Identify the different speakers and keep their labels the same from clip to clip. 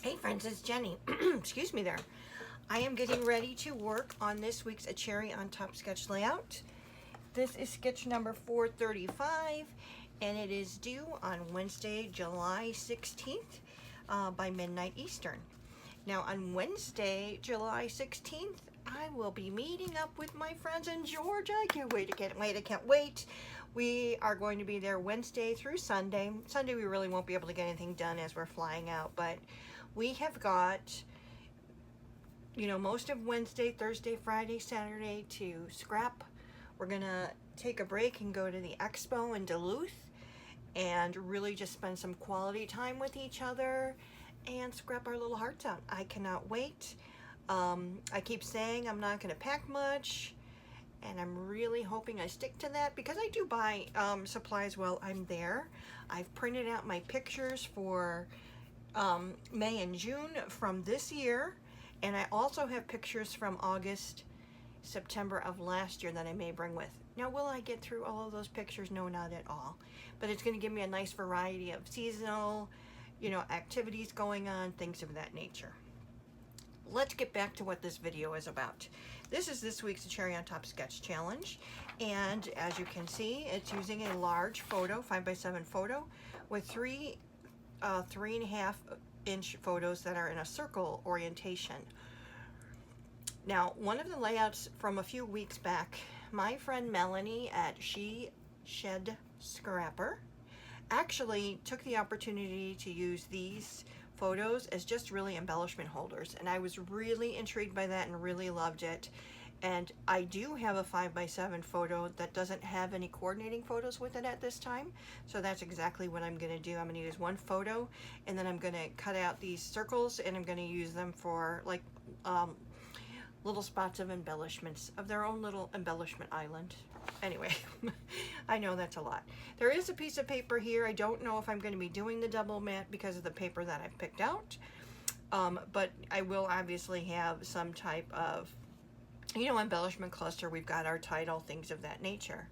Speaker 1: Hey friends, it's Jenny. Excuse me there. I am getting ready to work on this week's A Cherry on Top sketch layout. This is sketch number 435 and it is due on Wednesday, July 16th by midnight Eastern. Now on Wednesday, July 16th, I will be meeting up with my friends in Georgia. I can't wait. We are going to be there Wednesday through Sunday. Sunday we really won't be able to get anything done as we're flying out, but we have got, most of Wednesday, Thursday, Friday, Saturday to scrap. We're gonna take a break and go to the expo in Duluth and really just spend some quality time with each other and scrap our little hearts out. I cannot wait. I keep saying I'm not gonna pack much, and I'm really hoping I stick to that because I do buy supplies while I'm there. I've printed out my pictures for May and June from this year, and I also have pictures from August, September of last year that I may bring with. Now, will I get through all of those pictures? No, not at all, but it's going to give me a nice variety of seasonal, activities going on, things of that nature. Let's get back to what this video is about. This is this week's Cherry on Top Sketch Challenge, and as you can see, it's using a large photo, 5x7 photo, with three 3.5 inch photos that are in a circle orientation. Now, one of the layouts from a few weeks back, my friend Melanie at She Shed Scrapper actually took the opportunity to use these photos as just really embellishment holders, and I was really intrigued by that and really loved it. And I do have a 5x7 photo that doesn't have any coordinating photos with it at this time, so that's exactly what I'm going to do. I'm going to use one photo, and then I'm going to cut out these circles, and I'm going to use them for like little spots of embellishments, of their own little embellishment island. Anyway, I know that's a lot. There is a piece of paper here. I don't know if I'm going to be doing the double mat because of the paper that I've picked out, but I will obviously have some type of embellishment cluster. We've got our title, things of that nature.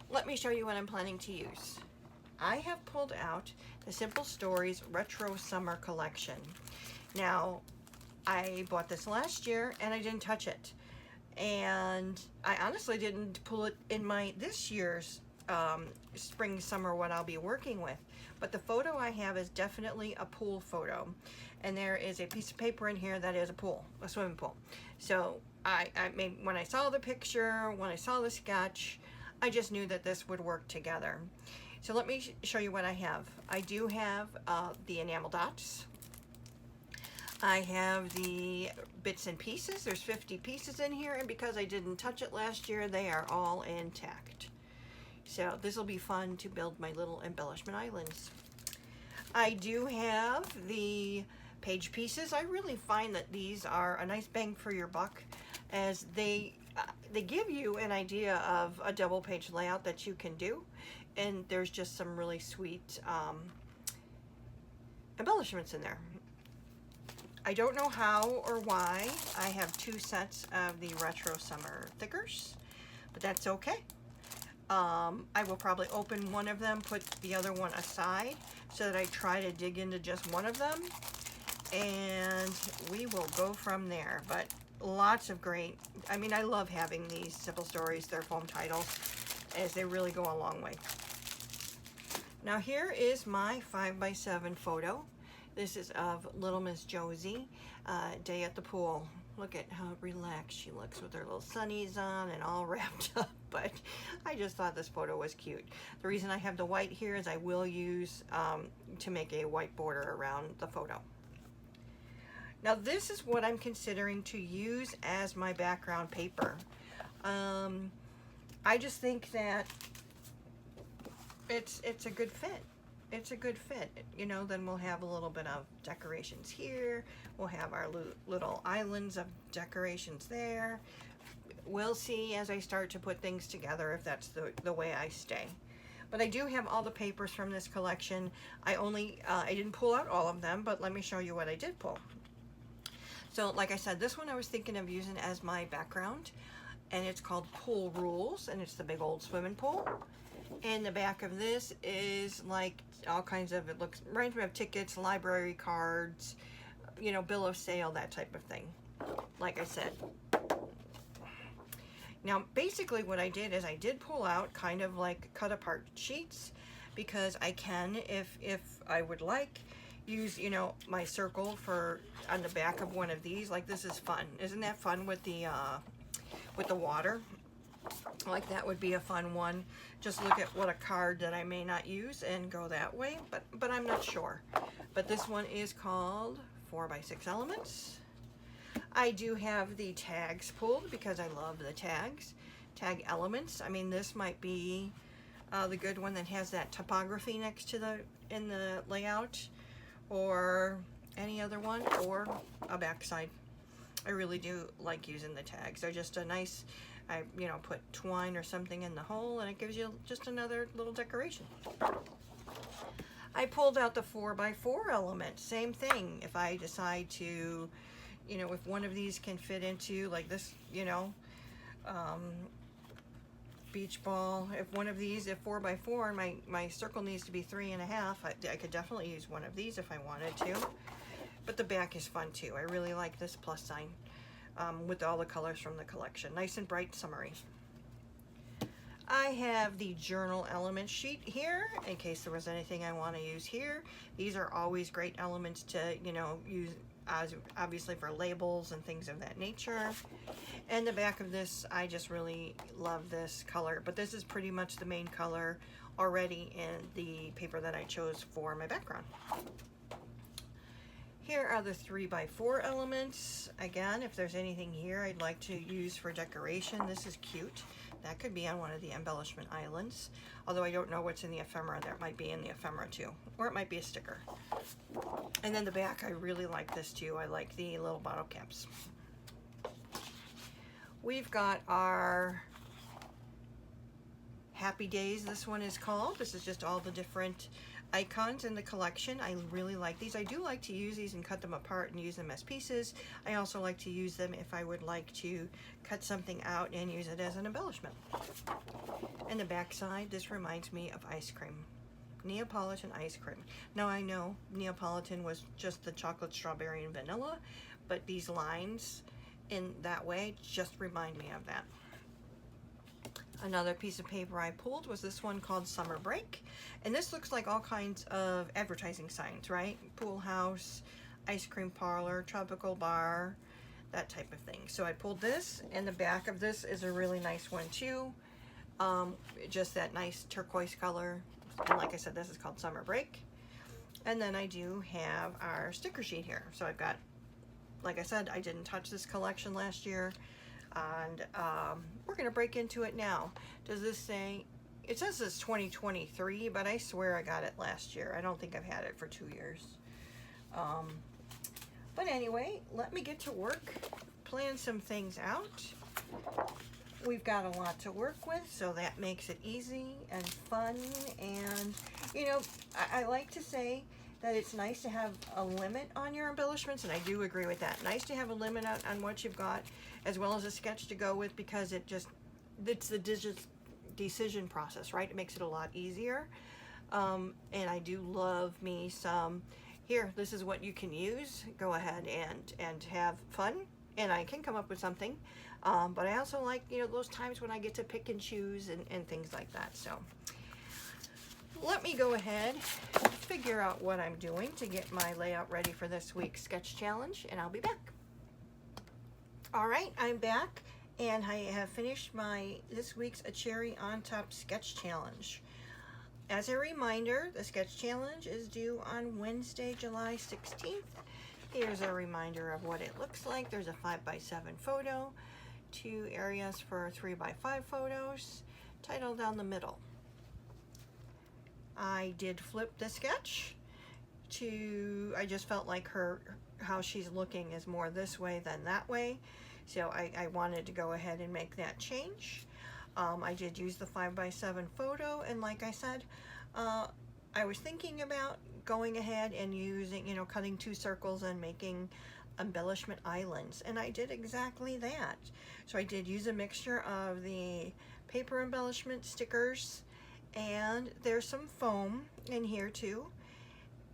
Speaker 1: Let me show you what I'm planning to use. I have pulled out the Simple Stories Retro Summer Collection. Now, I bought this last year and I didn't touch it. And I honestly didn't pull it in my this year's spring summer what I'll be working with. But the photo I have is definitely a pool photo. And there is a piece of paper in here that is a pool, a swimming pool. So when I saw the picture, when I saw the sketch, I just knew that this would work together. So let me show you what I have. I do have the enamel dots. I have the bits and pieces. There's 50 pieces in here, and because I didn't touch it last year, they are all intact. So this will be fun to build my little embellishment islands. I do have the page pieces. I really find that these are a nice bang for your buck, as they give you an idea of a double page layout that you can do, and there's just some really sweet embellishments in there. I don't know how or why I have two sets of the Retro Summer thickers, but that's okay. I will probably open one of them, put the other one aside, so that I try to dig into just one of them, and we will go from there. But lots of great, I love having these Simple Stories, their foam titles, as they really go a long way. Now here is my 5x7 photo. This is of Little Miss Josie, day at the pool. Look at how relaxed she looks with her little sunnies on and all wrapped up, but I just thought this photo was cute. The reason I have the white here is I will use to make a white border around the photo. Now this is what I'm considering to use as my background paper. I just think that it's a good fit. It's a good fit. Then we'll have a little bit of decorations here. We'll have our little islands of decorations there. We'll see as I start to put things together if that's the way I stay. But I do have all the papers from this collection. I didn't pull out all of them, but let me show you what I did pull. So like I said, this one I was thinking of using as my background, and it's called Pool Rules, and it's the big old swimming pool. In the back of this is like all kinds of, reminds me of tickets, library cards, you know, bill of sale, that type of thing, like I said. Now, basically what I did is I did pull out kind of like cut apart sheets, because I can, if I would like, use, you know, my circle for on the back of one of these. Like, this is fun. Isn't that fun with the water? Like, that would be a fun one. Just look at what a card that I may not use and go that way, but I'm not sure. But this one is called 4x6 Elements. I do have the tags pulled because I love the tags. Tag elements. I mean, this might be the good one that has that topography next to in the layout, or any other one, or a backside. I really do like using the tags. They're just a nice, you know, put twine or something in the hole and it gives you just another little decoration. I pulled out the 4x4 element. Same thing. If I decide to, you know, if one of these can fit into like this, you know, beach ball, if one of these, if 4x4, my circle needs to be 3.5, I could definitely use one of these if I wanted to. But the back is fun too. I really like this plus sign with all the colors from the collection. Nice and bright, summery. I have the journal element sheet here in case there was anything I want to use here. These are always great elements to, you know, use as obviously for labels and things of that nature. And the back of this, I just really love this color, but this is pretty much the main color already in the paper that I chose for my background. Here are the 3x4 elements. Again, if there's anything here I'd like to use for decoration, this is cute. That could be on one of the embellishment islands, although I don't know what's in the ephemera. That might be in the ephemera too, or it might be a sticker. And then the back, I really like this too. I like the little bottle caps. We've got our Happy Days, this one is called. This is just all the different icons in the collection. I really like these. I do like to use these and cut them apart and use them as pieces. I also like to use them if I would like to cut something out and use it as an embellishment. And the back side, this reminds me of ice cream. Neapolitan ice cream. Now I know Neapolitan was just the chocolate, strawberry, and vanilla, but these lines in that way just remind me of that. Another piece of paper I pulled was this one called Summer Break. And this looks like all kinds of advertising signs, right? Pool house, ice cream parlor, tropical bar, that type of thing. So I pulled this, and the back of this is a really nice one too. Just that nice turquoise color. And like I said, this is called Summer Break. And then I do have our sticker sheet here. So I've got, like I said, I didn't touch this collection last year. And we're going to break into it now. Does this say, it says it's 2023, but I swear I got it last year. I don't think I've had it for 2 years. But anyway, let me get to work, plan some things out. We've got a lot to work with, so that makes it easy and fun. And, you know, I like to say that it's nice to have a limit on your embellishments, and I do agree with that. Nice to have a limit on what you've got, as well as a sketch to go with, because it's the decision process, right? It makes it a lot easier. And I do love me some, here, this is what you can use. Go ahead and have fun, and I can come up with something. But I also like, you know, those times when I get to pick and choose and things like that. So let me go ahead and figure out what I'm doing to get my layout ready for this week's sketch challenge, and I'll be back. All right, I'm back, and I have finished this week's A Cherry on Top sketch challenge. As a reminder, the sketch challenge is due on Wednesday, July 16th. Here's a reminder of what it looks like. There's a 5x7 photo, 2 areas for 3x5 photos, title down the middle. I did flip the sketch to, I just felt like how she's looking is more this way than that way. So I wanted to go ahead and make that change. I did use the 5x7 photo, and like I said, I was thinking about going ahead and using, you know, cutting 2 circles and making embellishment islands, and I did exactly that. So I did use a mixture of the paper embellishment stickers, and there's some foam in here too.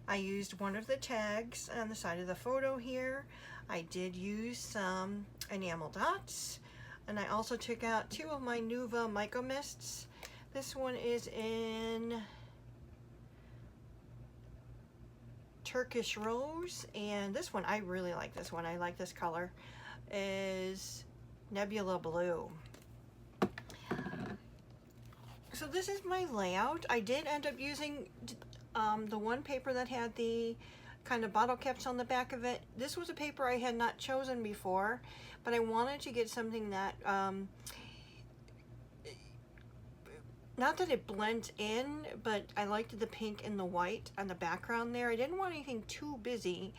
Speaker 1: I used one of the tags on the side of the photo here. I did use some enamel dots, and I also took out 2 of my Nuva Micro Mists. This one is in Turkish Rose, and this one, I really like this one. I like this color, is Nebula Blue. So this is my layout. I did end up using the one paper that had the kind of bottle caps on the back of it. This was a paper I had not chosen before, but I wanted to get something that not that it blends in, but I liked the pink and the white on the background there. I didn't want anything too busy.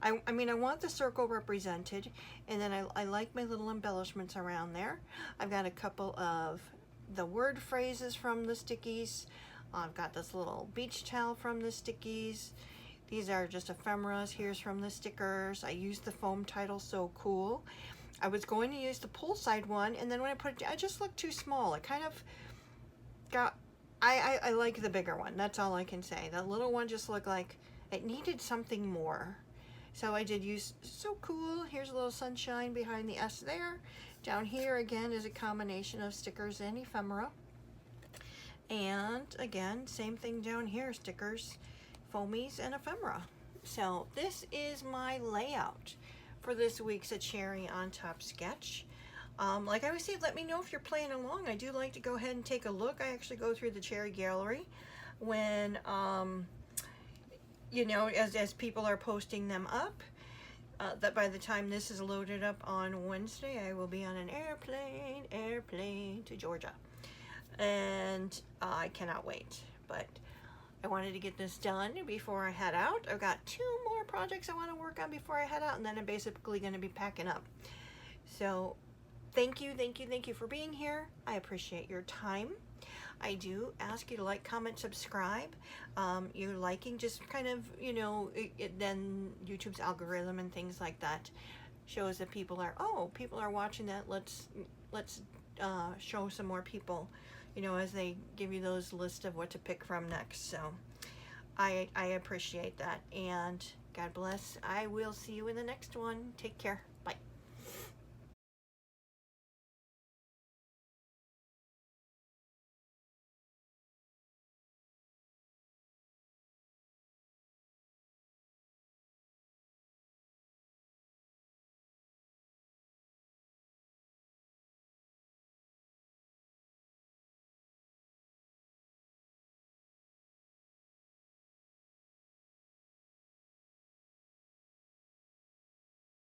Speaker 1: I mean, I want the circle represented, and then I like my little embellishments around there. I've got a couple of the word phrases from the stickies. I've got this little beach towel from the stickies. These are just ephemeras. Here's from the stickers. I used the foam title, So Cool. I was going to use the poolside one, and then when I put it, it just looked too small. It kind of got, I like the bigger one. That's all I can say. The little one just looked like it needed something more. So I did use So Cool. Here's a little sunshine behind the S there. Down here again is a combination of stickers and ephemera. And again, same thing down here, stickers, foamies, and ephemera. So this is my layout for this week's A Cherry on Top sketch. Like I always say, let me know if you're playing along. I do like to go ahead and take a look. I actually go through the cherry gallery when, you know, as people are posting them up. That by the time this is loaded up on Wednesday, I will be on an airplane to Georgia. And I cannot wait, but I wanted to get this done before I head out. I've got 2 more projects I want to work on before I head out, and then I'm basically going to be packing up. So thank you for being here. I appreciate your time. I do ask you to like, comment, subscribe. Your liking just kind of, you know, then YouTube's algorithm and things like that shows that people are watching that. Let's show some more people, you know, as they give you those lists of what to pick from next. So I appreciate that, and God bless. I will see you in the next one. Take care.